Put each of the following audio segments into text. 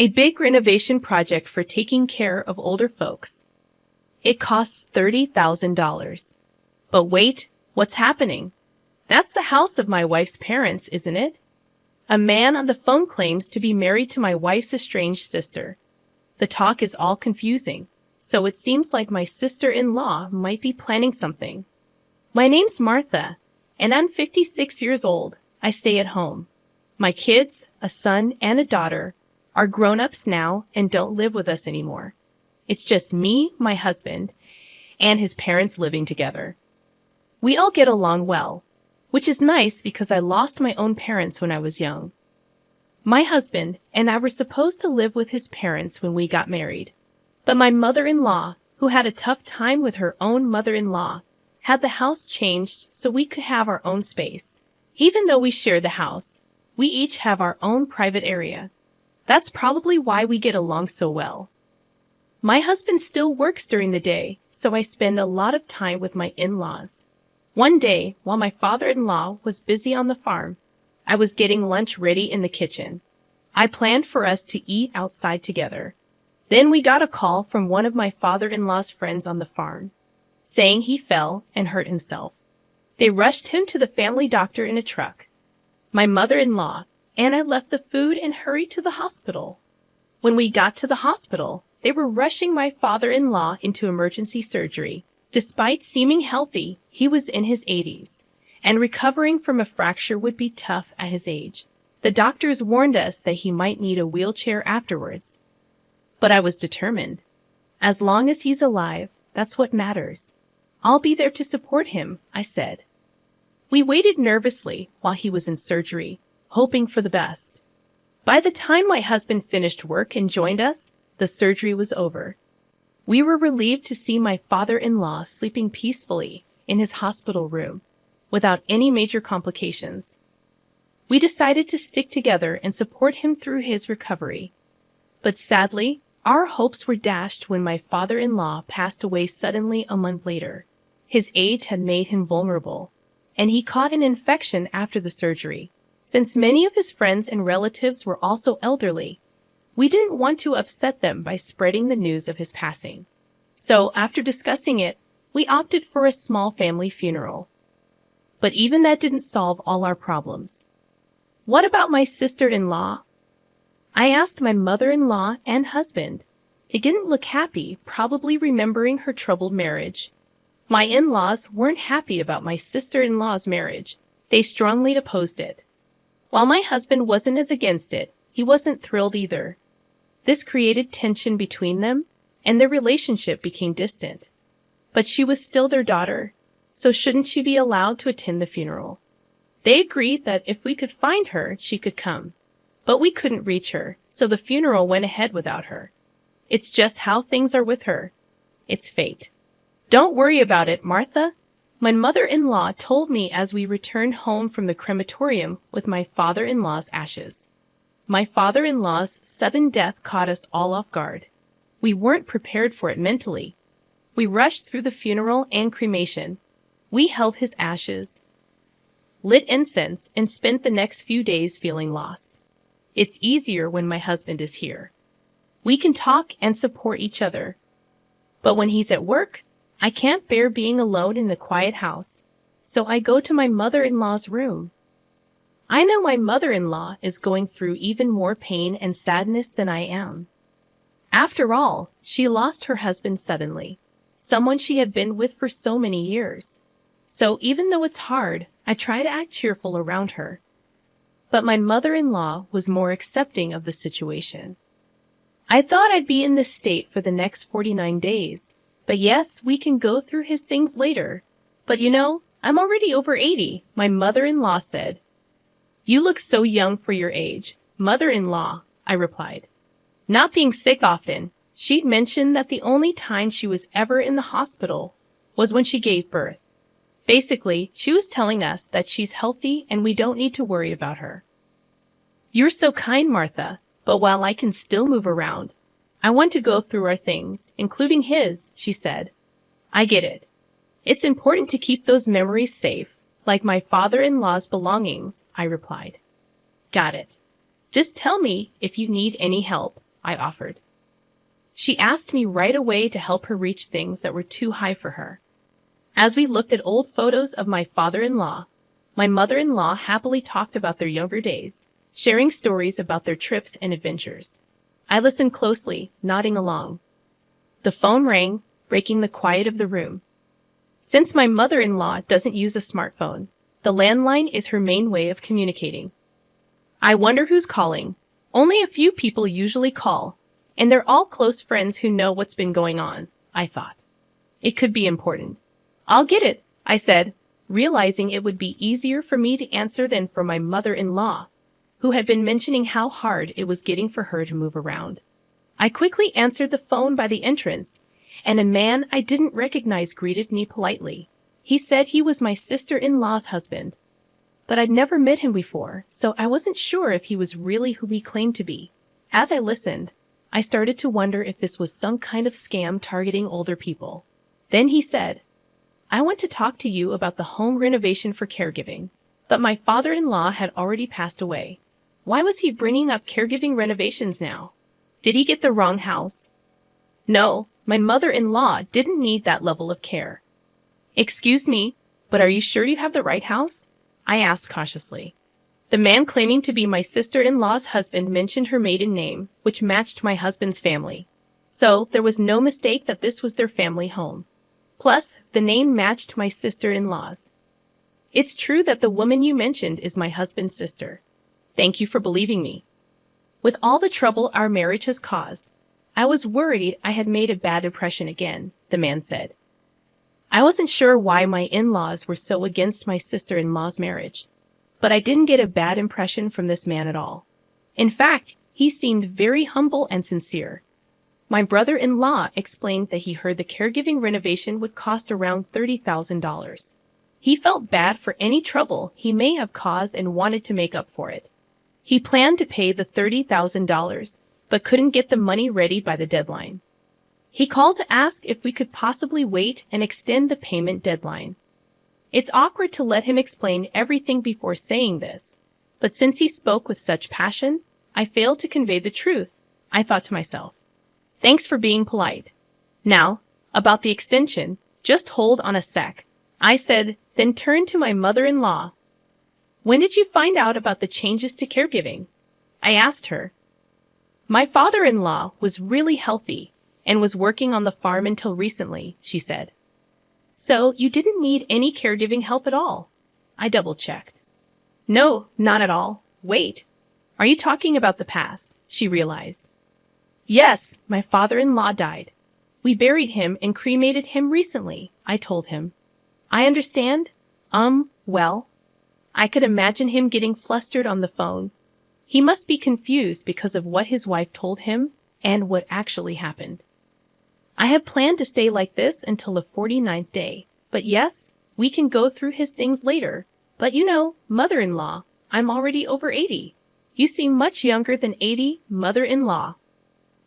A big renovation project for taking care of older folks. It costs $30,000. But wait, what's happening? That's the house of my wife's parents, isn't it? A man on the phone claims to be married to my wife's estranged sister. The talk is all confusing, so it seems like my sister-in-law might be planning something. My name's Martha, and I'm 56 years old. I stay at home. My kids, a son and a daughter, are grown-ups now and don't live with us anymore. It's just me, my husband, and his parents living together. We all get along well, which is nice because I lost my own parents when I was young. My husband and I were supposed to live with his parents when we got married, but my mother-in-law, who had a tough time with her own mother-in-law, had the house changed so we could have our own space. Even though we share the house, we each have our own private area. That's probably why we get along so well. My husband still works during the day, so I spend a lot of time with my in-laws. One day, while my father-in-law was busy on the farm, I was getting lunch ready in the kitchen. I planned for us to eat outside together. Then we got a call from one of my father-in-law's friends on the farm, saying he fell and hurt himself. They rushed him to the family doctor in a truck. My mother-in-law and I left the food and hurried to the hospital. When we got to the hospital, they were rushing my father-in-law into emergency surgery. Despite seeming healthy, he was in his 80s, and recovering from a fracture would be tough at his age. The doctors warned us that he might need a wheelchair afterwards. But I was determined. As long as he's alive, that's what matters. I'll be there to support him, I said. We waited nervously while he was in surgery, hoping for the best. By the time my husband finished work and joined us, the surgery was over. We were relieved to see my father-in-law sleeping peacefully in his hospital room, without any major complications. We decided to stick together and support him through his recovery. But sadly, our hopes were dashed when my father-in-law passed away suddenly a month later. His age had made him vulnerable, and he caught an infection after the surgery. Since many of his friends and relatives were also elderly, we didn't want to upset them by spreading the news of his passing. So, after discussing it, we opted for a small family funeral. But even that didn't solve all our problems. What about my sister-in-law? I asked my mother-in-law and husband. They didn't look happy, probably remembering her troubled marriage. My in-laws weren't happy about my sister-in-law's marriage. They strongly opposed it. While my husband wasn't as against it, he wasn't thrilled either. This created tension between them, and their relationship became distant. But she was still their daughter, so shouldn't she be allowed to attend the funeral? They agreed that if we could find her, she could come. But we couldn't reach her, so the funeral went ahead without her. It's just how things are with her. It's fate. Don't worry about it, Martha. My mother-in-law told me as we returned home from the crematorium with my father-in-law's ashes. My father-in-law's sudden death caught us all off guard. We weren't prepared for it mentally. We rushed through the funeral and cremation. We held his ashes, lit incense, and spent the next few days feeling lost. It's easier when my husband is here. We can talk and support each other. But when he's at work, I can't bear being alone in the quiet house, so I go to my mother-in-law's room. I know my mother-in-law is going through even more pain and sadness than I am. After all, she lost her husband suddenly, someone she had been with for so many years. So even though it's hard, I try to act cheerful around her. But my mother-in-law was more accepting of the situation. I thought I'd be in this state for the next 49 days. But yes, we can go through his things later. But you know, I'm already over 80, my mother-in-law said. You look so young for your age, mother-in-law, I replied. Not being sick often, she'd mentioned that the only time she was ever in the hospital was when she gave birth. Basically, she was telling us that she's healthy and we don't need to worry about her. You're so kind, Martha, but while I can still move around, I want to go through our things, including his, she said. I get it. It's important to keep those memories safe, like my father-in-law's belongings, I replied. Got it. Just tell me if you need any help. I offered. She asked me right away to help her reach things that were too high for her. As we looked at old photos of my father-in-law, my mother-in-law happily talked about their younger days, sharing stories about their trips and adventures. I listened closely, nodding along. The phone rang, breaking the quiet of the room. Since my mother-in-law doesn't use a smartphone, the landline is her main way of communicating. I wonder who's calling. Only a few people usually call, and they're all close friends who know what's been going on, I thought. It could be important. I'll get it, I said, realizing it would be easier for me to answer than for my mother-in-law, who had been mentioning how hard it was getting for her to move around. I quickly answered the phone by the entrance, and a man I didn't recognize greeted me politely. He said he was my sister-in-law's husband, but I'd never met him before, so I wasn't sure if he was really who he claimed to be. As I listened, I started to wonder if this was some kind of scam targeting older people. Then he said, "I want to talk to you about the home renovation for caregiving, but my father-in-law had already passed away. Why was he bringing up caregiving renovations now? Did he get the wrong house?" "No, my mother-in-law didn't need that level of care." "Excuse me, but are you sure you have the right house?" I asked cautiously. The man claiming to be my sister-in-law's husband mentioned her maiden name, which matched my husband's family. So there was no mistake that this was their family home. Plus, the name matched my sister-in-law's. "It's true that the woman you mentioned is my husband's sister. Thank you for believing me. With all the trouble our marriage has caused, I was worried I had made a bad impression again," the man said. I wasn't sure why my in-laws were so against my sister-in-law's marriage, but I didn't get a bad impression from this man at all. In fact, he seemed very humble and sincere. My brother-in-law explained that he heard the caregiving renovation would cost around $30,000. He felt bad for any trouble he may have caused and wanted to make up for it. He planned to pay the $30,000, but couldn't get the money ready by the deadline. He called to ask if we could possibly wait and extend the payment deadline. It's awkward to let him explain everything before saying this, but since he spoke with such passion, I failed to convey the truth, I thought to myself. Thanks for being polite. Now, about the extension, just hold on a sec, I said, then turned to my mother-in-law. When did you find out about the changes to caregiving? I asked her. My father-in-law was really healthy and was working on the farm until recently, she said. So you didn't need any caregiving help at all? I double-checked. No, not at all. Wait, are you talking about the past? She realized. Yes, my father-in-law died. We buried him and cremated him recently, I told him. I understand. Well, I could imagine him getting flustered on the phone. He must be confused because of what his wife told him and what actually happened. I had planned to stay like this until the 49th day, but yes, we can go through his things later. But you know, mother-in-law, I'm already over 80. You seem much younger than 80, mother-in-law.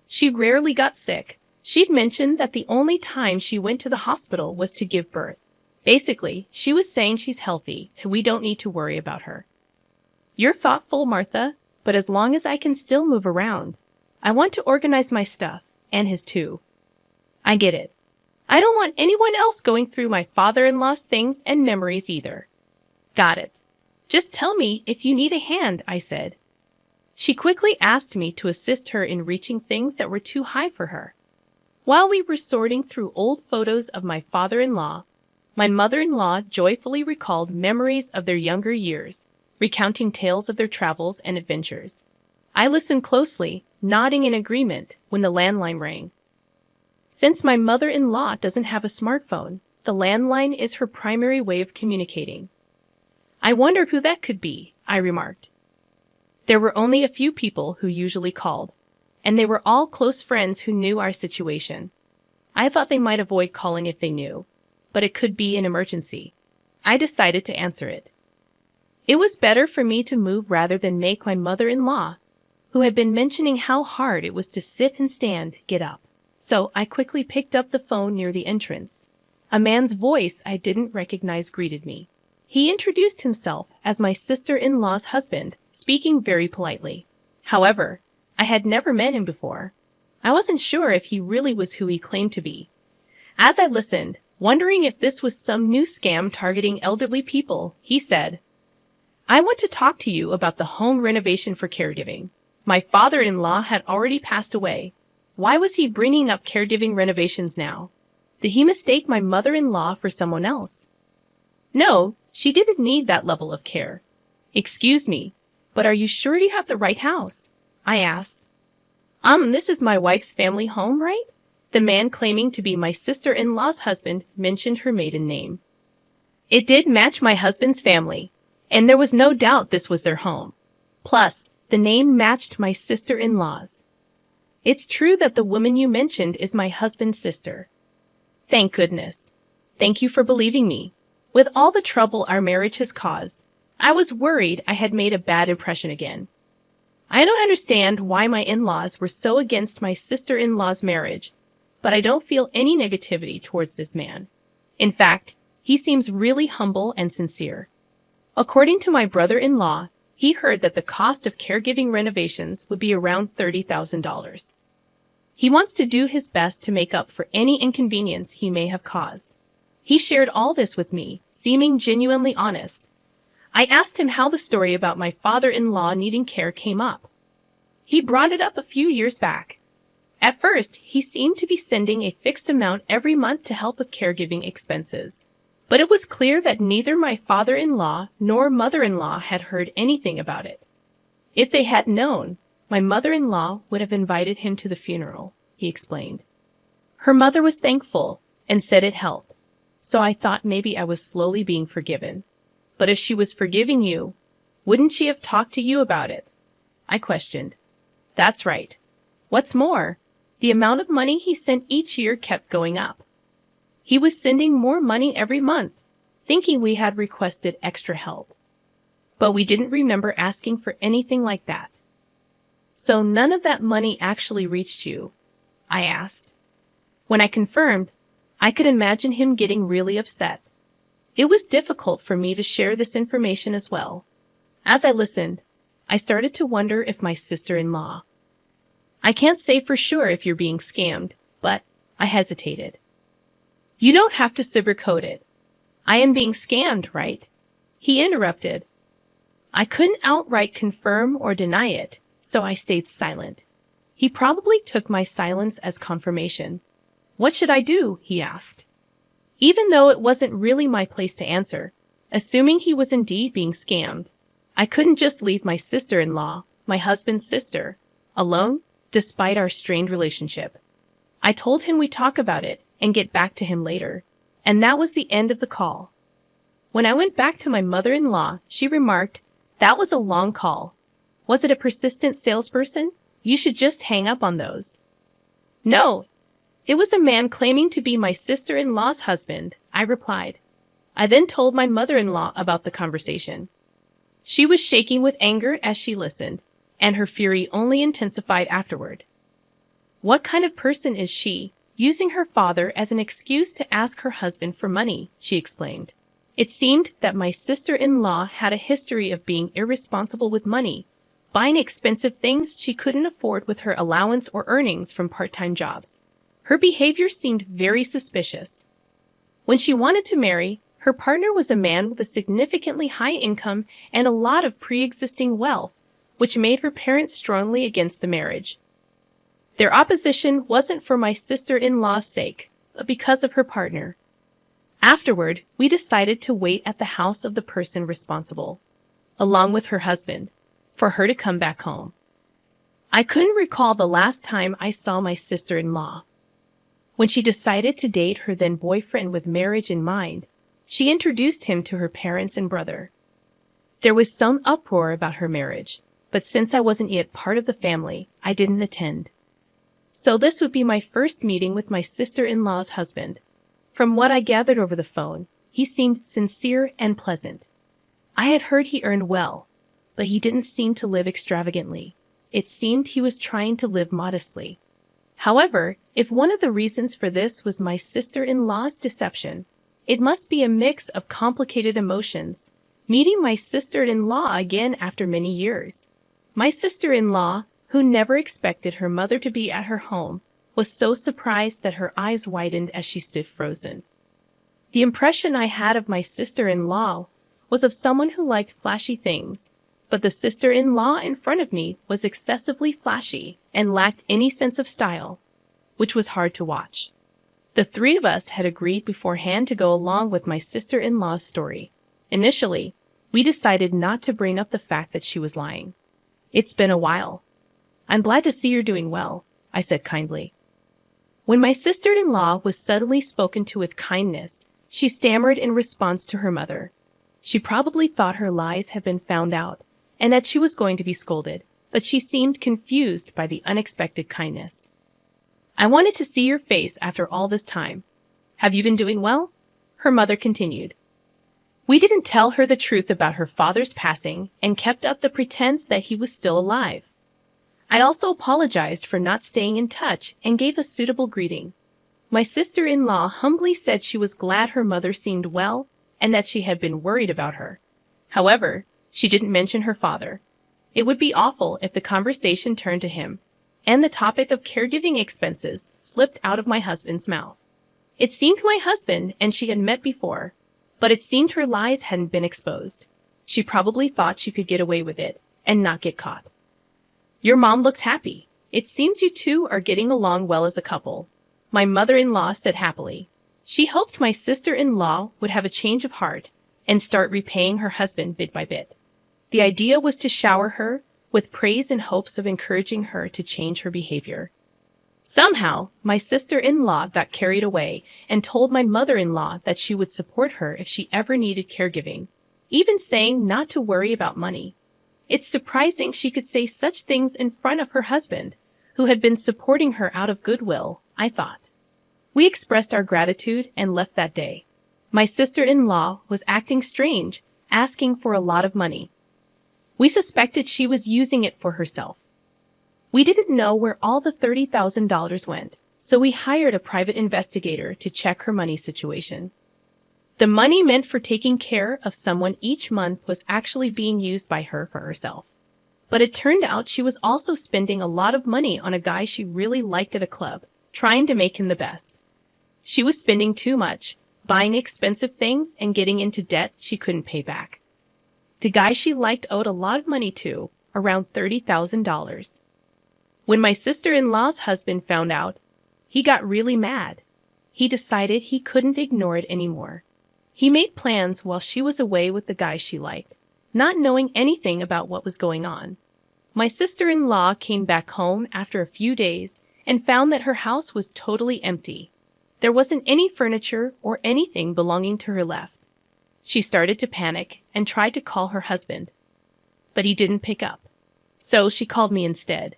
She rarely got sick. She'd mentioned that the only time she went to the hospital was to give birth. Basically, she was saying she's healthy and we don't need to worry about her. You're thoughtful, Martha, but as long as I can still move around, I want to organize my stuff, and his too. I get it. I don't want anyone else going through my father-in-law's things and memories either. Got it. Just tell me if you need a hand, I said. She quickly asked me to assist her in reaching things that were too high for her. While we were sorting through old photos of my father-in-law, my mother-in-law joyfully recalled memories of their younger years, recounting tales of their travels and adventures. I listened closely, nodding in agreement when the landline rang. Since my mother-in-law doesn't have a smartphone, the landline is her primary way of communicating. I wonder who that could be, I remarked. There were only a few people who usually called, and they were all close friends who knew our situation. I thought they might avoid calling if they knew, but it could be an emergency. I decided to answer it. It was better for me to move rather than make my mother-in-law, who had been mentioning how hard it was to sit and stand, get up. So I quickly picked up the phone near the entrance. A man's voice I didn't recognize greeted me. He introduced himself as my sister-in-law's husband, speaking very politely. However, I had never met him before. I wasn't sure if he really was who he claimed to be. As I listened, wondering if this was some new scam targeting elderly people, he said, "I want to talk to you about the home renovation for caregiving. My father-in-law had already passed away. Why was he bringing up caregiving renovations now? Did he mistake my mother-in-law for someone else?" "No, she didn't need that level of care." "Excuse me, but are you sure you have the right house?" I asked. This is my wife's family home, right?" The man claiming to be my sister-in-law's husband mentioned her maiden name. It did match my husband's family, and there was no doubt this was their home. Plus, the name matched my sister-in-law's. "It's true that the woman you mentioned is my husband's sister." "Thank goodness. Thank you for believing me. With all the trouble our marriage has caused, I was worried I had made a bad impression again. I don't understand why my in-laws were so against my sister-in-law's marriage, but I don't feel any negativity towards this man. In fact, he seems really humble and sincere. According to my brother-in-law, he heard that the cost of caregiving renovations would be around $30,000. He wants to do his best to make up for any inconvenience he may have caused. He shared all this with me, seeming genuinely honest. I asked him how the story about my father-in-law needing care came up. He brought it up a few years back. At first, he seemed to be sending a fixed amount every month to help with caregiving expenses. But it was clear that neither my father-in-law nor mother-in-law had heard anything about it. If they had known, my mother-in-law would have invited him to the funeral, he explained. Her mother was thankful and said it helped, so I thought maybe I was slowly being forgiven. But if she was forgiving you, wouldn't she have talked to you about it? I questioned. That's right. What's more, the amount of money he sent each year kept going up. He was sending more money every month, thinking we had requested extra help. But we didn't remember asking for anything like that. So none of that money actually reached you? I asked. When I confirmed, I could imagine him getting really upset. It was difficult for me to share this information as well. As I listened, I started to wonder if my sister-in-law. I can't say for sure if you're being scammed, but I hesitated. You don't have to sugarcoat it. I am being scammed, right? He interrupted. I couldn't outright confirm or deny it, so I stayed silent. He probably took my silence as confirmation. What should I do? He asked. Even though it wasn't really my place to answer, assuming he was indeed being scammed, I couldn't just leave my sister-in-law, my husband's sister, alone, despite our strained relationship. I told him we'd talk about it and get back to him later, and that was the end of the call. When I went back to my mother-in-law, she remarked, "That was a long call. Was it a persistent salesperson? You should just hang up on those." "No, it was a man claiming to be my sister-in-law's husband," I replied. I then told my mother-in-law about the conversation. She was shaking with anger as she listened, and her fury only intensified afterward. What kind of person is she, using her father as an excuse to ask her husband for money? She exclaimed. It seemed that my sister-in-law had a history of being irresponsible with money, buying expensive things she couldn't afford with her allowance or earnings from part-time jobs. Her behavior seemed very suspicious. When she wanted to marry, her partner was a man with a significantly high income and a lot of pre-existing wealth, which made her parents strongly against the marriage. Their opposition wasn't for my sister-in-law's sake, but because of her partner. Afterward, we decided to wait at the house of the person responsible, along with her husband, for her to come back home. I couldn't recall the last time I saw my sister-in-law. When she decided to date her then boyfriend with marriage in mind, she introduced him to her parents and brother. There was some uproar about her marriage, but since I wasn't yet part of the family, I didn't attend. So this would be my first meeting with my sister-in-law's husband. From what I gathered over the phone, he seemed sincere and pleasant. I had heard he earned well, but he didn't seem to live extravagantly. It seemed he was trying to live modestly. However, if one of the reasons for this was my sister-in-law's deception, it must be a mix of complicated emotions. Meeting my sister-in-law again after many years. My sister-in-law, who never expected her mother to be at her home, was so surprised that her eyes widened as she stood frozen. The impression I had of my sister-in-law was of someone who liked flashy things, but the sister-in-law in front of me was excessively flashy and lacked any sense of style, which was hard to watch. The three of us had agreed beforehand to go along with my sister-in-law's story. Initially, we decided not to bring up the fact that she was lying. "It's been a while. I'm glad to see you're doing well," I said kindly. When my sister-in-law was suddenly spoken to with kindness, she stammered in response to her mother. She probably thought her lies had been found out and that she was going to be scolded, but she seemed confused by the unexpected kindness. "I wanted to see your face after all this time. Have you been doing well?" her mother continued. We didn't tell her the truth about her father's passing and kept up the pretense that he was still alive. I also apologized for not staying in touch and gave a suitable greeting. My sister-in-law humbly said she was glad her mother seemed well and that she had been worried about her. However, she didn't mention her father. It would be awful if the conversation turned to him, and the topic of caregiving expenses slipped out of my husband's mouth. It seemed my husband and she had met before, but it seemed her lies hadn't been exposed. She probably thought she could get away with it and not get caught. "Your mom looks happy. It seems you two are getting along well as a couple," my mother-in-law said happily. She hoped my sister-in-law would have a change of heart and start repaying her husband bit by bit. The idea was to shower her with praise in hopes of encouraging her to change her behavior. Somehow, my sister-in-law got carried away and told my mother-in-law that she would support her if she ever needed caregiving, even saying not to worry about money. It's surprising she could say such things in front of her husband, who had been supporting her out of goodwill, I thought. We expressed our gratitude and left that day. My sister-in-law was acting strange, asking for a lot of money. We suspected she was using it for herself. We didn't know where all the $30,000 went, so we hired a private investigator to check her money situation. The money meant for taking care of someone each month was actually being used by her for herself. But it turned out she was also spending a lot of money on a guy she really liked at a club, trying to make him the best. She was spending too much, buying expensive things and getting into debt she couldn't pay back. The guy she liked owed a lot of money to, around $30,000. When my sister-in-law's husband found out, he got really mad. He decided he couldn't ignore it anymore. He made plans while she was away with the guy she liked, not knowing anything about what was going on. My sister-in-law came back home after a few days and found that her house was totally empty. There wasn't any furniture or anything belonging to her left. She started to panic and tried to call her husband, but he didn't pick up. So she called me instead.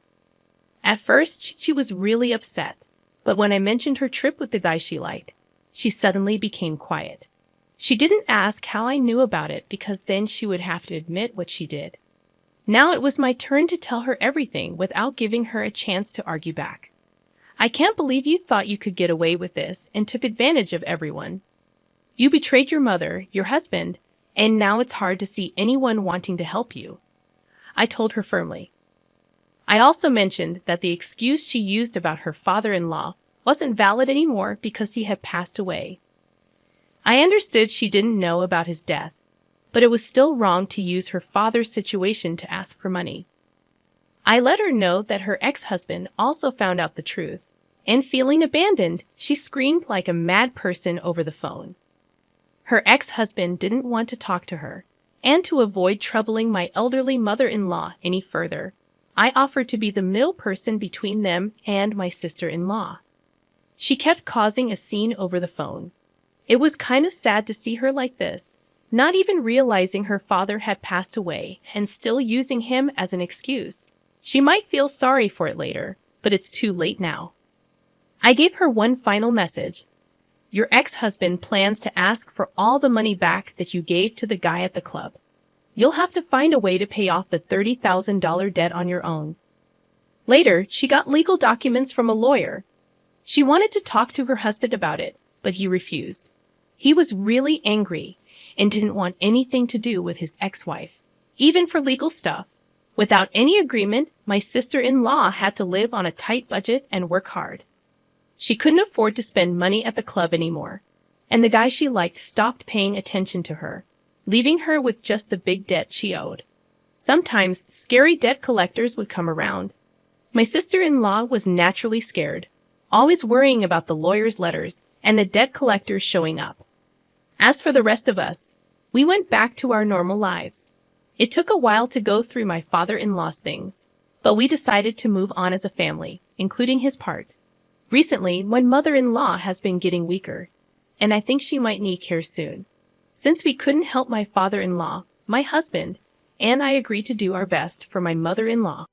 At first, she was really upset, but when I mentioned her trip with the guy she liked, she suddenly became quiet. She didn't ask how I knew about it because then she would have to admit what she did. Now it was my turn to tell her everything without giving her a chance to argue back. "I can't believe you thought you could get away with this and took advantage of everyone. You betrayed your mother, your husband, and now it's hard to see anyone wanting to help you," I told her firmly. I also mentioned that the excuse she used about her father-in-law wasn't valid anymore because he had passed away. I understood she didn't know about his death, but it was still wrong to use her father's situation to ask for money. I let her know that her ex-husband also found out the truth, and feeling abandoned, she screamed like a mad person over the phone. Her ex-husband didn't want to talk to her, and to avoid troubling my elderly mother-in-law any further, I offered to be the middle person between them and my sister-in-law. She kept causing a scene over the phone. It was kind of sad to see her like this, not even realizing her father had passed away and still using him as an excuse. She might feel sorry for it later, but it's too late now. I gave her one final message. "Your ex-husband plans to ask for all the money back that you gave to the guy at the club. You'll have to find a way to pay off the $30,000 debt on your own." Later, she got legal documents from a lawyer. She wanted to talk to her husband about it, but he refused. He was really angry and didn't want anything to do with his ex-wife, even for legal stuff. Without any agreement, my sister-in-law had to live on a tight budget and work hard. She couldn't afford to spend money at the club anymore, and the guy she liked stopped paying attention to her, leaving her with just the big debt she owed. Sometimes, scary debt collectors would come around. My sister-in-law was naturally scared, always worrying about the lawyer's letters and the debt collectors showing up. As for the rest of us, we went back to our normal lives. It took a while to go through my father-in-law's things, but we decided to move on as a family, including his part. Recently, my mother-in-law has been getting weaker, and I think she might need care soon. Since we couldn't help my father-in-law, my husband, and I agreed to do our best for my mother-in-law.